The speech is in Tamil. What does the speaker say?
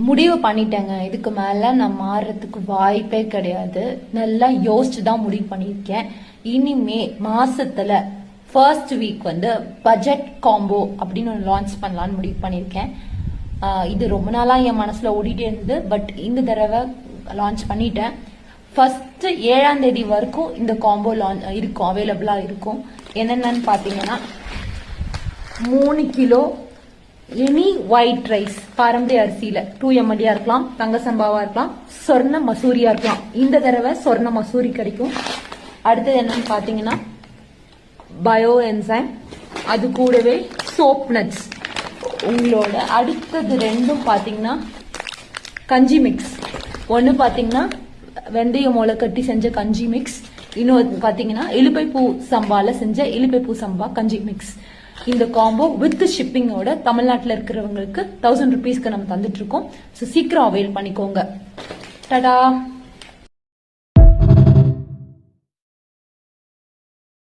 முடிவு பண்ணிட்டேங்க. இதுக்கு மேல நான் மாறுறதுக்கு வாய்ப்பே கிடையாது. நல்லா யோசிச்சு தான் முடிவு பண்ணியிருக்கேன். இனிமே மாசத்துல ஃபர்ஸ்ட் வீக் வந்து பட்ஜெட் காம்போ அப்படின்னு ஒன்று லான்ச் பண்ணலான்னு முடிவு பண்ணியிருக்கேன். இது ரொம்ப நாளா என் மனசுல ஓடிட்டே இருந்தது. பட் இந்த தடவை லான்ச் பண்ணிட்டேன். ஃபர்ஸ்ட் 7ஆம் தேதி வரைக்கும் இந்த காம்போ இருக்கும், அவைலபிளா இருக்கும். என்னென்னு பாத்தீங்கன்னா 3 கிலோ எனி ஒயிட் ரைஸ் பாரம்பரிய அரிசியில 2 இருக்கலாம், தங்க சம்பாவா இருக்கலாம், சொர்ண மசூரியா இருக்கலாம். இந்த தடவை சொர்ண மசூரி கிடைக்கும். அடுத்தது என்னன்னு பாத்தீங்கன்னா பயோ என்சைம், அது கூடவே சோப் நட்ஸ். உங்களோட அடுத்தது ரெண்டும் பாத்தீங்கன்னா கஞ்சி மிக்ஸ். ஒன்னு பாத்தீங்கன்னா வெந்தய முளைக்கட்டி செஞ்ச கஞ்சி மிக்ஸ், இன்னொரு பாத்தீங்கன்னா இலுப்பைப்பூ சம்பால செஞ்ச இலுப்பைப்பூ சம்பா கஞ்சி மிக்ஸ். இந்த காம்போ வித் ஷிப்பிங்கோட தமிழ்நாட்டில் இருக்கிறவங்களுக்கு 1000 rupeesக்கு நம்ம தந்துட்டு இருக்கோம். சீக்கிரம் அவைல் பண்ணிக்கோங்க. டாடா.